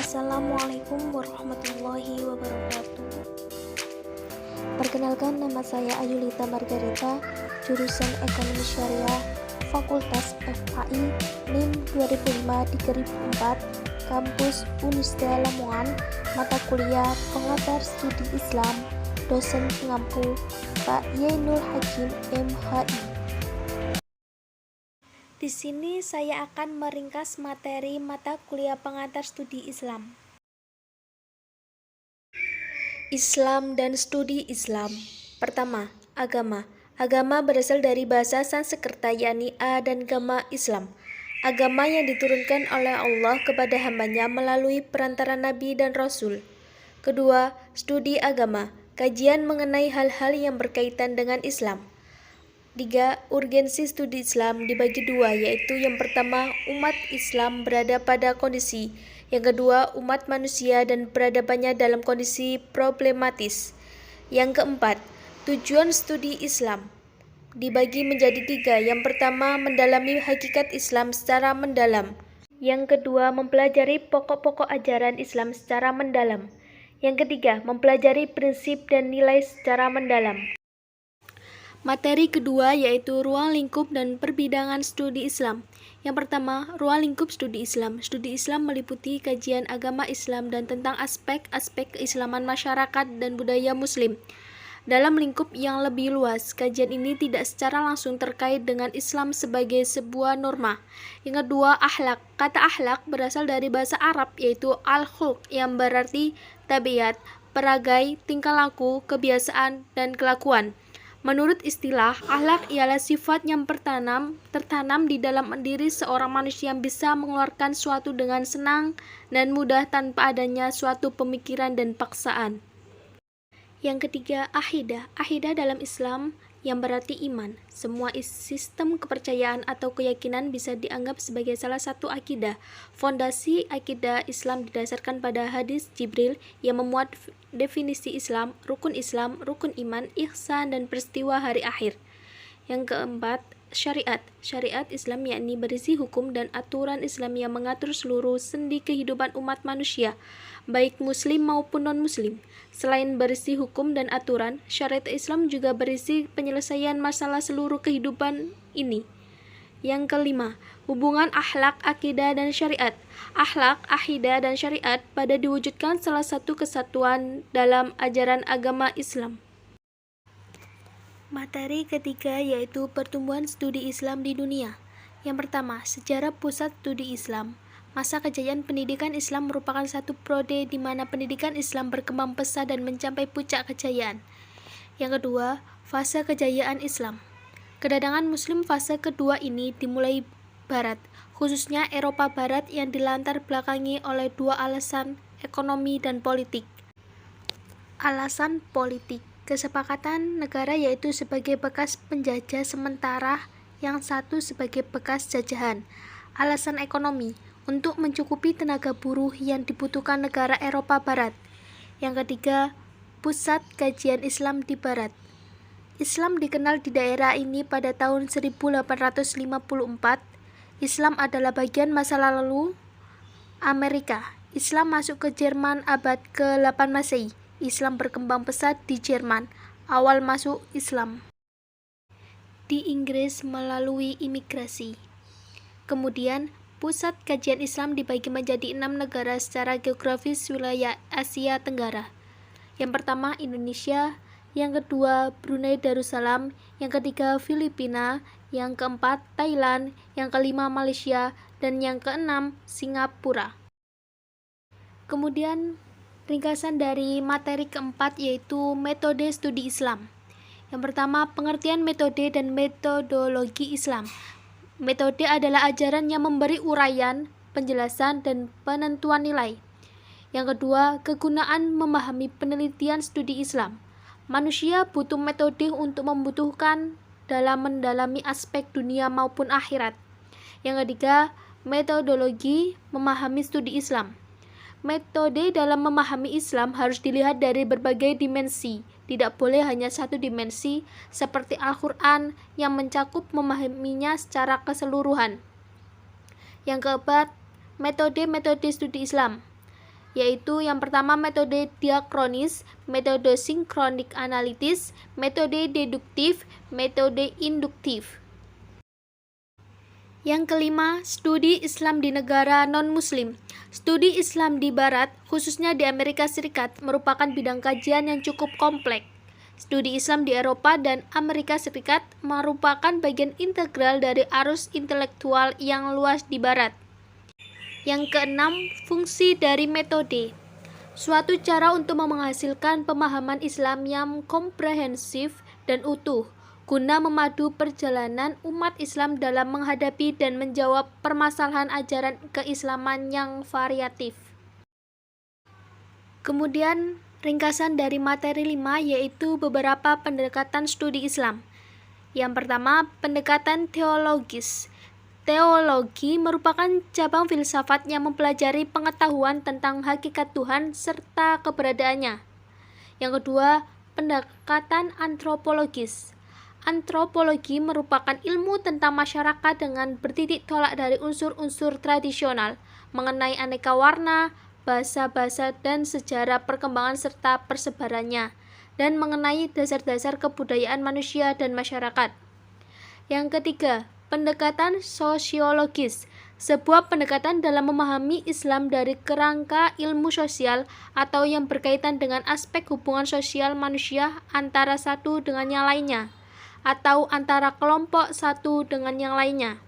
Assalamualaikum warahmatullahi wabarakatuh. Perkenalkan, nama saya Ayulita Margarita, jurusan Ekonomi Syariah, Fakultas FAI, NIM 2005-2004, Kampus Unisda Lamongan, mata kuliah Pengantar Studi Islam, dosen pengampu Pak Yainul Hakim MHI. Di sini saya akan meringkas materi mata kuliah pengantar studi Islam. Islam dan studi Islam. Pertama, agama. Agama berasal dari bahasa Sanskerta yakni A dan Gama Islam. Agama yang diturunkan oleh Allah kepada hambanya melalui perantara Nabi dan Rasul. Kedua, studi agama. Kajian mengenai hal-hal yang berkaitan dengan Islam. 3. Urgensi studi Islam dibagi dua, yaitu yang pertama, umat Islam berada pada kondisi. Yang kedua, umat manusia dan peradabannya dalam kondisi problematis. Yang keempat, tujuan studi Islam dibagi menjadi tiga. Yang pertama, mendalami hakikat Islam secara mendalam. Yang kedua, mempelajari pokok-pokok ajaran Islam secara mendalam. Yang ketiga, mempelajari prinsip dan nilai secara mendalam. Materi kedua yaitu ruang lingkup dan perbidangan studi Islam. Yang pertama, ruang lingkup studi Islam. Studi Islam meliputi kajian agama Islam dan tentang aspek-aspek keislaman masyarakat dan budaya Muslim. Dalam lingkup yang lebih luas, kajian ini tidak secara langsung terkait dengan Islam sebagai sebuah norma. Yang kedua, akhlak. Kata akhlak berasal dari bahasa Arab yaitu al-khulq yang berarti tabiat, peragai, tingkah laku, kebiasaan, dan kelakuan. Menurut istilah, akhlak ialah sifat yang tertanam di dalam diri seorang manusia yang bisa mengeluarkan suatu dengan senang dan mudah tanpa adanya suatu pemikiran dan paksaan. Yang ketiga, akidah. Akidah dalam Islam yang berarti iman. Semua sistem kepercayaan atau keyakinan bisa dianggap sebagai salah satu akidah. Fondasi akidah Islam didasarkan pada hadis Jibril yang memuat definisi Islam, rukun iman, ihsan, dan peristiwa hari akhir. Yang keempat, syariat. Syariat Islam yakni berisi hukum dan aturan Islam yang mengatur seluruh sendi kehidupan umat manusia, baik muslim maupun non-muslim. Selain berisi hukum dan aturan, syariat Islam juga berisi penyelesaian masalah seluruh kehidupan ini. Yang kelima, hubungan akhlak, akidah, dan syariat. Akhlak, akidah, dan syariat pada diwujudkan salah satu kesatuan dalam ajaran agama Islam. Materi ketiga yaitu pertumbuhan studi Islam di dunia. Yang pertama, sejarah pusat studi Islam. Masa kejayaan pendidikan Islam merupakan satu periode di mana pendidikan Islam berkembang pesat dan mencapai puncak kejayaan. Yang kedua, fase kejayaan Islam. Kedatangan Muslim fase kedua ini dimulai Barat, khususnya Eropa Barat yang dilatar belakangi oleh dua alasan, ekonomi dan politik. Alasan politik. Kesepakatan negara yaitu sebagai bekas penjajah sementara, yang satu sebagai bekas jajahan. Alasan ekonomi. Untuk mencukupi tenaga buruh yang dibutuhkan negara Eropa Barat. Yang ketiga, pusat kajian Islam di Barat. Islam dikenal di daerah ini pada tahun 1854. Islam adalah bagian masa lalu Amerika. Islam masuk ke Jerman abad ke-8 Masehi. Islam berkembang pesat di Jerman. Awal masuk Islam di Inggris melalui imigrasi. Kemudian, pusat kajian Islam dibagi menjadi 6 negara secara geografis wilayah Asia Tenggara. Yang pertama, Indonesia. Yang kedua, Brunei Darussalam. Yang ketiga, Filipina. Yang keempat, Thailand. Yang kelima, Malaysia. Dan yang keenam, Singapura. Kemudian, ringkasan dari materi keempat yaitu metode studi Islam. Yang pertama, pengertian metode dan metodologi Islam. Metode adalah ajaran yang memberi uraian, penjelasan, dan penentuan nilai. Yang kedua, kegunaan memahami penelitian studi Islam. Manusia butuh metode untuk membutuhkan dalam mendalami aspek dunia maupun akhirat. Yang ketiga, metodologi memahami studi Islam. Metode dalam memahami Islam harus dilihat dari berbagai dimensi. Tidak boleh hanya satu dimensi seperti Al-Quran yang mencakup memahaminya secara keseluruhan. Yang keempat, metode studi Islam. yaitu yang pertama metode diakronis, metode sinkronik analitis, metode deduktif, metode induktif. Yang kelima, studi Islam di negara non-Muslim. Studi Islam di Barat, khususnya di Amerika Serikat, merupakan bidang kajian yang cukup kompleks. Studi Islam di Eropa dan Amerika Serikat merupakan bagian integral dari arus intelektual yang luas di Barat. Yang keenam, fungsi dari metode. Suatu cara untuk menghasilkan pemahaman Islam yang komprehensif dan utuh, guna memadu perjalanan umat Islam dalam menghadapi dan menjawab permasalahan ajaran keislaman yang variatif. Kemudian, ringkasan dari materi 5 yaitu beberapa pendekatan studi Islam. Yang pertama, pendekatan teologis. Teologi merupakan cabang filsafat yang mempelajari pengetahuan tentang hakikat Tuhan serta keberadaannya. Yang kedua, pendekatan antropologis. Antropologi merupakan ilmu tentang masyarakat dengan bertitik tolak dari unsur-unsur tradisional mengenai aneka warna, bahasa-bahasa dan sejarah perkembangan serta persebarannya, dan mengenai dasar-dasar kebudayaan manusia dan masyarakat. Yang ketiga, pendekatan sosiologis, sebuah pendekatan dalam memahami Islam dari kerangka ilmu sosial atau yang berkaitan dengan aspek hubungan sosial manusia antara satu dengan yang lainnya, atau antara kelompok satu dengan yang lainnya.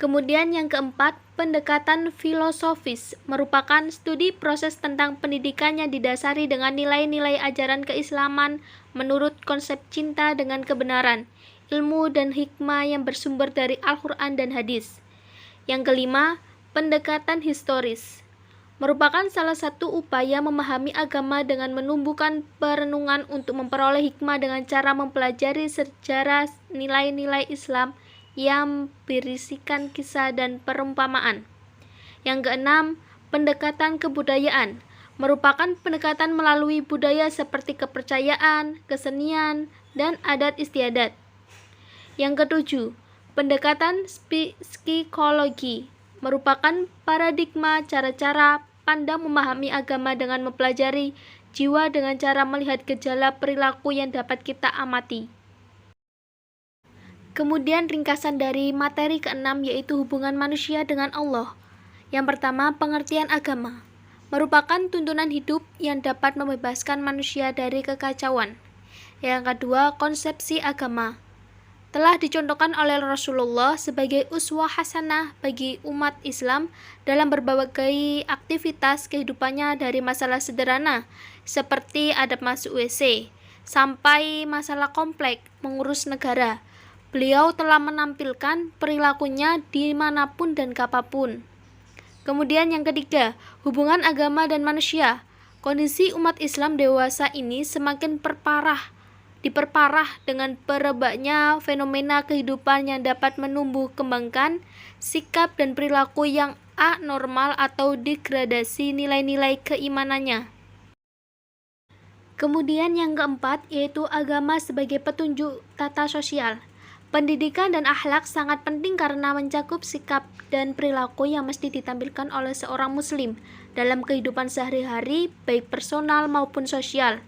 Kemudian yang keempat, pendekatan filosofis merupakan studi proses tentang pendidikan yang didasari dengan nilai-nilai ajaran keislaman menurut konsep cinta dengan kebenaran, ilmu dan hikmah yang bersumber dari Al-Quran dan hadis. Yang kelima, pendekatan historis merupakan salah satu upaya memahami agama dengan menumbuhkan perenungan untuk memperoleh hikmah dengan cara mempelajari sejarah nilai-nilai Islam yang berisikan kisah dan perumpamaan. Yang keenam, pendekatan kebudayaan merupakan pendekatan melalui budaya seperti kepercayaan, kesenian, dan adat istiadat. Yang ketujuh, pendekatan psikologi merupakan paradigma cara-cara pandang memahami agama dengan mempelajari jiwa dengan cara melihat gejala perilaku yang dapat kita amati. Kemudian ringkasan dari materi keenam yaitu hubungan manusia dengan Allah. Yang pertama, pengertian agama merupakan tuntunan hidup yang dapat membebaskan manusia dari kekacauan. Yang kedua, konsepsi agama telah dicontohkan oleh Rasulullah sebagai uswah hasanah bagi umat Islam dalam berbagai aktivitas kehidupannya dari masalah sederhana seperti adab masuk WC sampai masalah kompleks mengurus negara. Beliau telah menampilkan perilakunya dimanapun dan kapanpun. Kemudian yang ketiga, hubungan agama dan manusia. Kondisi umat Islam dewasa ini semakin diperparah dengan perebaknya fenomena kehidupan yang dapat menumbuh kembangkan sikap dan perilaku yang anormal atau degradasi nilai-nilai keimanannya. Kemudian yang keempat yaitu agama sebagai petunjuk tata sosial. Pendidikan dan akhlak sangat penting karena mencakup sikap dan perilaku yang mesti ditampilkan oleh seorang muslim dalam kehidupan sehari-hari baik personal maupun sosial.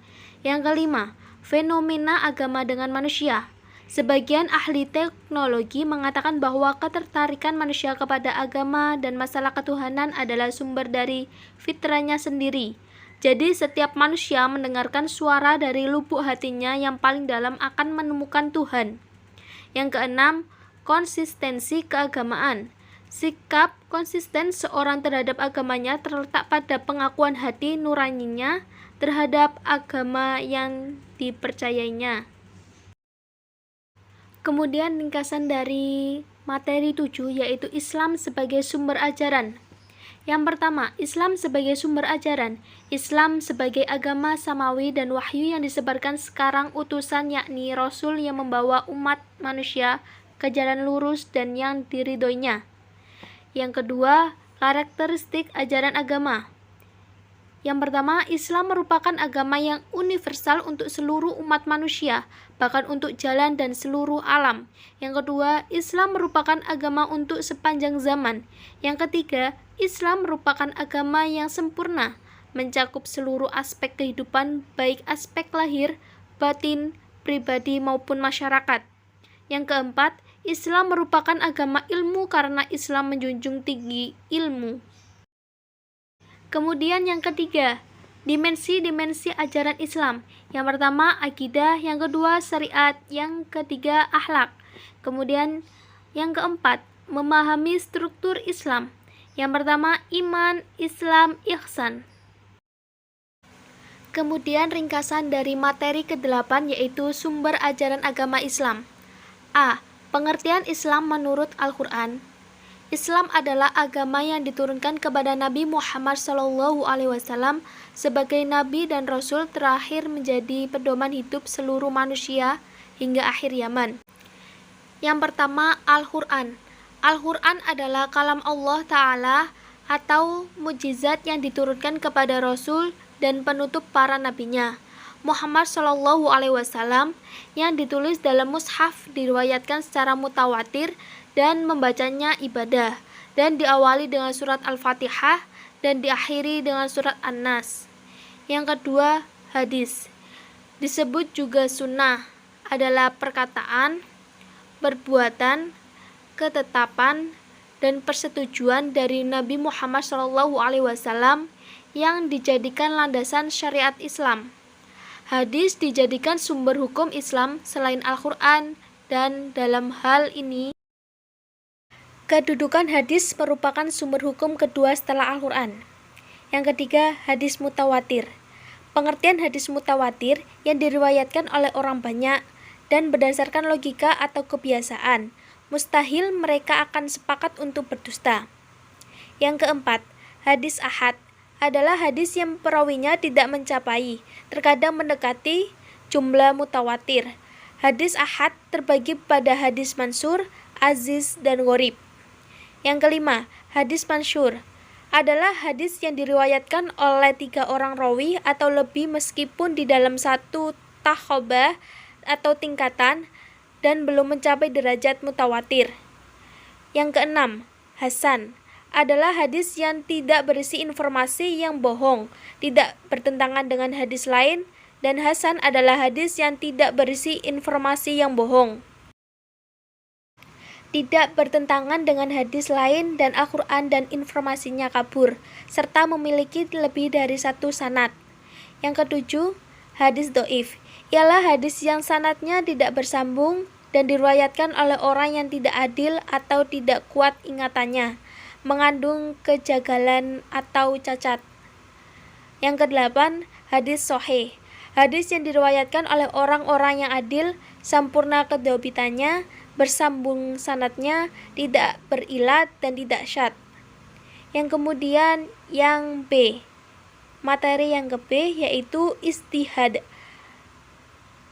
Yang kelima, fenomena agama dengan manusia. Sebagian ahli teknologi mengatakan bahwa ketertarikan manusia kepada agama dan masalah ketuhanan adalah sumber dari fitrahnya sendiri. Jadi setiap manusia mendengarkan suara dari lubuk hatinya yang paling dalam akan menemukan Tuhan. Yang keenam, konsistensi keagamaan. Sikap konsisten seorang terhadap agamanya terletak pada pengakuan hati nuraninya terhadap agama yang dipercayainya. Kemudian ringkasan dari materi 7 yaitu Islam sebagai sumber ajaran. Yang pertama, Islam sebagai sumber ajaran. Islam sebagai agama samawi dan wahyu yang disebarkan sekarang utusan yakni Rasul yang membawa umat manusia ke jalan lurus dan yang diridhoinya. Yang kedua, karakteristik ajaran agama. Yang pertama, Islam merupakan agama yang universal untuk seluruh umat manusia, bahkan untuk jalan dan seluruh alam. Yang kedua, Islam merupakan agama untuk sepanjang zaman. Yang ketiga, Islam merupakan agama yang sempurna, mencakup seluruh aspek kehidupan, baik aspek lahir, batin, pribadi maupun masyarakat. Yang keempat, Islam merupakan agama ilmu karena Islam menjunjung tinggi ilmu. Kemudian yang ketiga, dimensi-dimensi ajaran Islam. Yang pertama, akidah, yang kedua, syariat, yang ketiga, akhlak. Kemudian yang keempat, memahami struktur Islam. Yang pertama, iman, Islam, ihsan. Kemudian ringkasan dari materi ke-8 yaitu sumber ajaran agama Islam. A. Pengertian Islam menurut Al-Quran. Islam adalah agama yang diturunkan kepada Nabi Muhammad SAW sebagai Nabi dan Rasul terakhir menjadi pedoman hidup seluruh manusia hingga akhir zaman. Yang pertama, Al-Quran. Al-Quran adalah kalam Allah Ta'ala atau mukjizat yang diturunkan kepada Rasul dan penutup para nabinya. Muhammad SAW yang ditulis dalam mushaf diriwayatkan secara mutawatir dan membacanya ibadah, dan diawali dengan surat Al-Fatihah dan diakhiri dengan surat An-Nas. Yang kedua, hadis. Disebut juga sunnah, adalah perkataan, perbuatan, ketetapan, dan persetujuan dari Nabi Muhammad SAW yang dijadikan landasan syariat Islam. Hadis dijadikan sumber hukum Islam selain Al-Quran, dan dalam hal ini kedudukan hadis merupakan sumber hukum kedua setelah Al-Quran. Yang ketiga, hadis mutawatir. Pengertian hadis mutawatir yang diriwayatkan oleh orang banyak dan berdasarkan logika atau kebiasaan. Mustahil mereka akan sepakat untuk berdusta. Yang keempat, hadis ahad adalah hadis yang perawinya tidak mencapai, terkadang mendekati jumlah mutawatir. Hadis ahad terbagi pada hadis mansur, aziz, dan gharib. Yang kelima, hadis mansyur adalah hadis yang diriwayatkan oleh 3 orang rawi atau lebih meskipun di dalam satu takhobah atau tingkatan dan belum mencapai derajat mutawatir. Yang keenam, hasan adalah hadis yang tidak berisi informasi yang bohong, tidak bertentangan dengan hadis lain, dan hasan adalah hadis yang tidak berisi informasi yang bohong, tidak bertentangan dengan hadis lain dan Al-Quran dan informasinya kabur, serta memiliki lebih dari satu sanad. Yang ketujuh, hadis dhaif, ialah hadis yang sanadnya tidak bersambung dan diriwayatkan oleh orang yang tidak adil atau tidak kuat ingatannya, mengandung kejagalan atau cacat. Yang kedelapan, hadis sahih, hadis yang diriwayatkan oleh orang-orang yang adil, sempurna kedhabitannya, bersambung sanadnya, tidak berilat dan tidak syadz. Yang kemudian yang B, materi yang ke B yaitu istihad.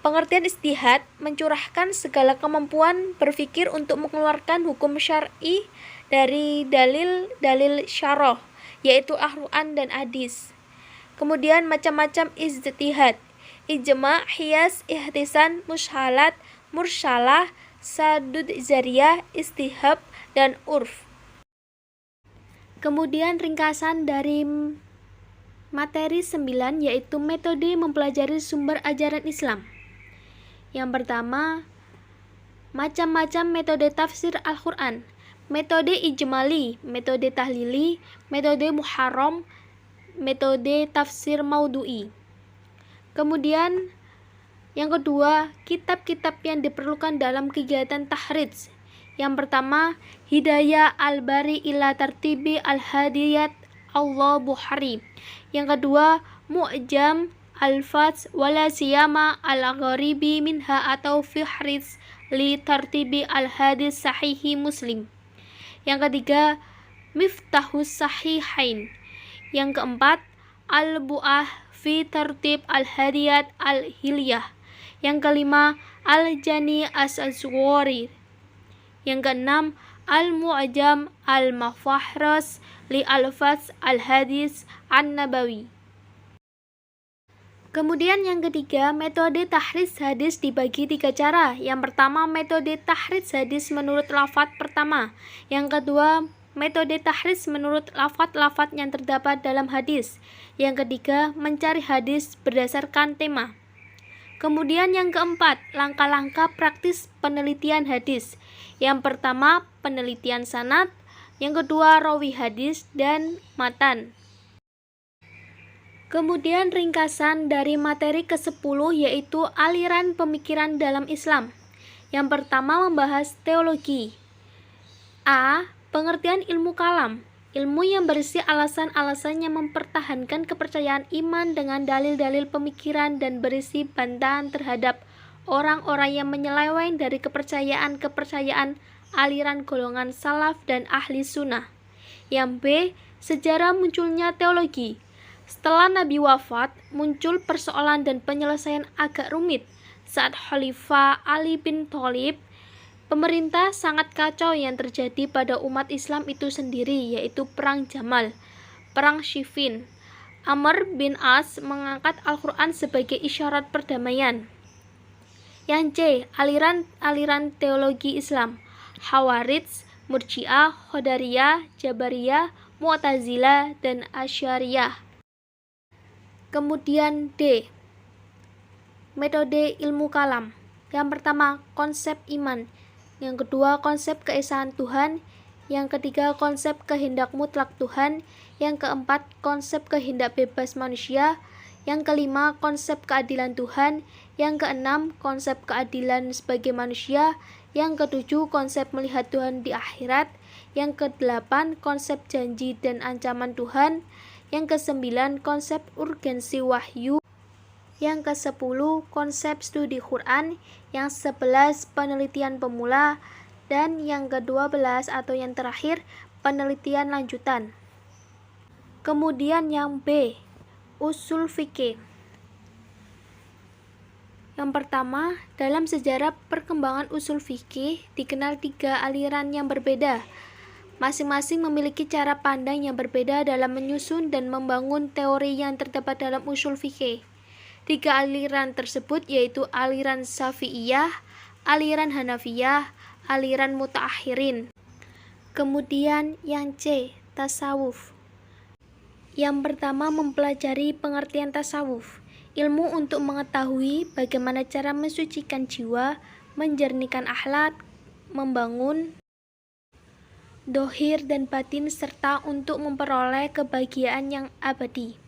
Pengertian istihad mencurahkan segala kemampuan berpikir untuk mengeluarkan hukum syar'i dari dalil-dalil syarah, yaitu Al-Quran dan hadis. Kemudian macam-macam ijtihad, ijma', qiyas, ihtisan, mushalat, mursalah, sadud zariyah, istihab, dan urf. Kemudian ringkasan dari materi 9 yaitu metode mempelajari sumber ajaran Islam. Yang pertama, macam-macam metode tafsir Al-Quran, metode ijmali, metode tahlili, metode muharram, metode tafsir maudhu'i. Kemudian yang kedua, kitab-kitab yang diperlukan dalam kegiatan tahrij. Yang pertama, Hidayah al-Bari ila Tartibi al-Hadiyat Allah Bukhari. Yang kedua, Mu'jam al-Fats wala siyama al-Gharibi minha atau Fihris li Tartibi al-Hadis Sahihi Muslim. Yang ketiga, Miftahus Sahihain. Yang keempat, Al-Bu'ah fi Tartib al-Hadiyat al-Hilyah. Yang kelima, Al-Jani as-Asghari. Yang keenam, Al-Mu'jam al-Mafahras li al-Fats al-Hadis an-Nabawi. Kemudian yang ketiga, metode tahrij hadis dibagi 3 cara. Yang pertama, metode tahrij hadis menurut lafadz pertama. Yang kedua, metode tahrij menurut lafadz-lafadz yang terdapat dalam hadis. Yang ketiga, mencari hadis berdasarkan tema. Kemudian yang keempat, langkah-langkah praktis penelitian hadis. Yang pertama, penelitian sanad. Yang kedua, rawi hadis dan matan. Kemudian ringkasan dari materi ke-10 yaitu aliran pemikiran dalam Islam. Yang pertama membahas teologi. A. Pengertian ilmu kalam. Ilmu yang berisi alasan-alasan yang mempertahankan kepercayaan iman dengan dalil-dalil pemikiran dan berisi bantahan terhadap orang-orang yang menyeleweng dari kepercayaan-kepercayaan aliran golongan salaf dan ahli sunnah. Yang B. Sejarah munculnya teologi. Setelah Nabi wafat, muncul persoalan dan penyelesaian agak rumit. Saat Khalifah Ali bin Thalib, pemerintah sangat kacau yang terjadi pada umat Islam itu sendiri, yaitu Perang Jamal, Perang Siffin. Amr bin As mengangkat Al-Quran sebagai isyarat perdamaian. Yang C. Aliran teologi Islam. Khawarij, Murji'ah, Qadariyah, Jabariyah, Mu'tazilah, dan Asy'ariyah. Kemudian D. Metode ilmu kalam. Yang pertama, konsep iman. Yang kedua, konsep keesaan Tuhan. Yang ketiga, konsep kehendak mutlak Tuhan. Yang keempat, konsep kehendak bebas manusia. Yang kelima, konsep keadilan Tuhan. Yang keenam, konsep keadilan sebagai manusia. Yang ketujuh, konsep melihat Tuhan di akhirat. Yang kedelapan, konsep janji dan ancaman Tuhan. Yang kesembilan, konsep urgensi wahyu. Yang kesepuluh, konsep studi Quran. Yang 11, penelitian pemula. Dan yang ke-12 atau yang terakhir, penelitian lanjutan. Kemudian yang B, usul fikih. Yang pertama, dalam sejarah perkembangan usul fikih dikenal 3 aliran yang berbeda. Masing-masing memiliki cara pandang yang berbeda dalam menyusun dan membangun teori yang terdapat dalam usul fikih. 3 aliran tersebut yaitu aliran Syafi'iyah, aliran Hanafiyah, aliran Mutaakhirin. Kemudian yang C, tasawuf. Yang pertama, mempelajari pengertian tasawuf, ilmu untuk mengetahui bagaimana cara mensucikan jiwa, menjernihkan akhlak, membangun dohir dan batin, serta untuk memperoleh kebahagiaan yang abadi.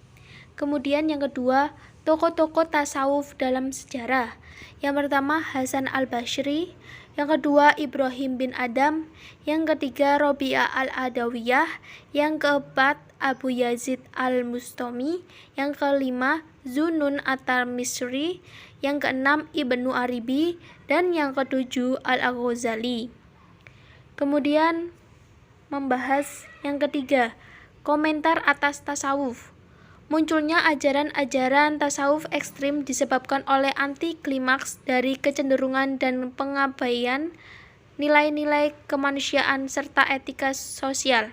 Kemudian yang kedua, tokoh-tokoh tasawuf dalam sejarah. Yang pertama, Hasan al-Basri. Yang kedua, Ibrahim bin Adam. Yang ketiga, Robi'ah al-Adawiyah. Yang keempat, Abu Yazid al-Bustami. Yang kelima, Zunnun at-Tirmidzi. Yang keenam, Ibnu Arabi. Dan yang ketujuh, Al-Ghazali. Kemudian membahas yang ketiga, komentar atas tasawuf. Munculnya ajaran-ajaran tasawuf ekstrim disebabkan oleh anti klimaks dari kecenderungan dan pengabaian nilai-nilai kemanusiaan serta etika sosial.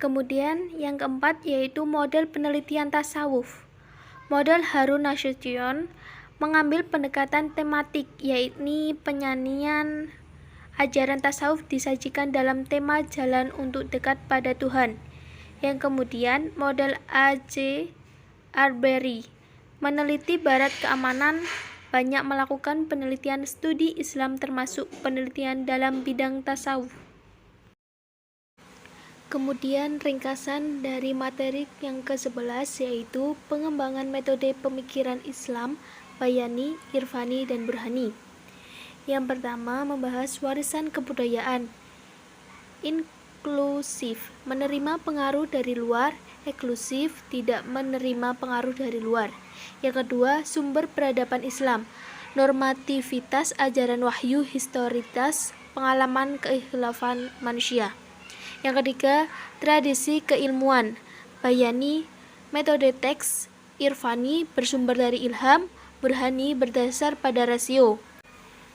Kemudian yang keempat yaitu model penelitian tasawuf. Model Harun Nasution mengambil pendekatan tematik, yaitu penyanyian ajaran tasawuf disajikan dalam tema jalan untuk dekat pada Tuhan. Yang kemudian model A.J. Arbery meneliti barat keamanan, banyak melakukan penelitian studi Islam termasuk penelitian dalam bidang tasawuf. Kemudian ringkasan dari materi yang ke-11 yaitu pengembangan metode pemikiran Islam, Bayani, Irfani, dan Burhani. Yang pertama, membahas warisan kebudayaan inklusif, menerima pengaruh dari luar, eksklusif, tidak menerima pengaruh dari luar. Yang kedua, sumber peradaban Islam, normativitas ajaran wahyu, historitas, pengalaman keikhlafan manusia. Yang ketiga, tradisi keilmuan, Bayani, metode teks, Irfani, bersumber dari ilham, Burhani, berdasar pada rasio.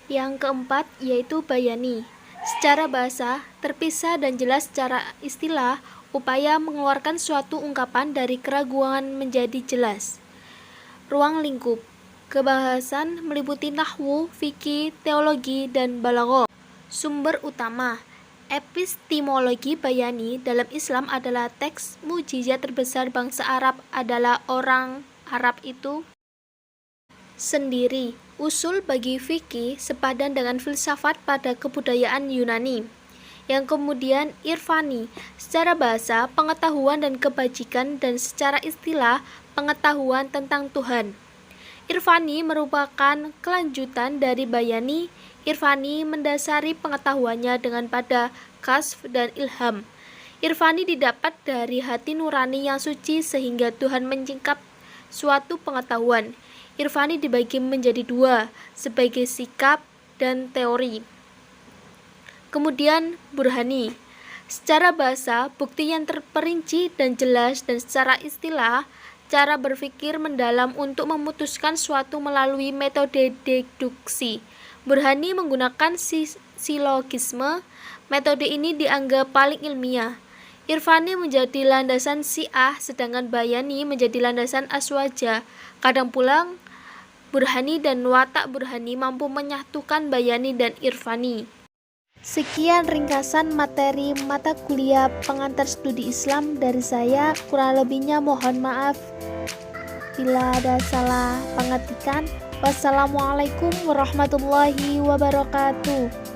Yang keempat yaitu Bayani, secara bahasa, terpisah dan jelas secara istilah, upaya mengeluarkan suatu ungkapan dari keraguan menjadi jelas. Ruang lingkup. Kebahasan meliputi nahwu, fikih, teologi, dan balaghah. Sumber utama. Epistemologi bayani dalam Islam adalah teks mukjizat terbesar bangsa Arab adalah orang Arab itu sendiri. Usul bagi fikih sepadan dengan filsafat pada kebudayaan Yunani. Yang kemudian irfani, secara bahasa, pengetahuan dan kebajikan, dan secara istilah, pengetahuan tentang Tuhan. Irfani merupakan kelanjutan dari bayani. Irfani mendasari pengetahuannya dengan pada kasf dan ilham. Irfani didapat dari hati nurani yang suci sehingga Tuhan menyingkap suatu pengetahuan. Irfani dibagi menjadi dua, sebagai sikap dan teori. Kemudian burhani. Secara bahasa, bukti yang terperinci dan jelas, dan secara istilah, cara berpikir mendalam untuk memutuskan suatu melalui metode deduksi. Burhani menggunakan silogisme. Metode ini dianggap paling ilmiah. Irfani menjadi landasan Syiah, sedangkan Bayani menjadi landasan Aswaja. Kadang pula Burhani dan watak Burhani mampu menyatukan Bayani dan Irfani. Sekian ringkasan materi mata kuliah pengantar studi Islam dari saya. Kurang lebihnya mohon maaf bila ada salah pengertian. Wassalamualaikum warahmatullahi wabarakatuh.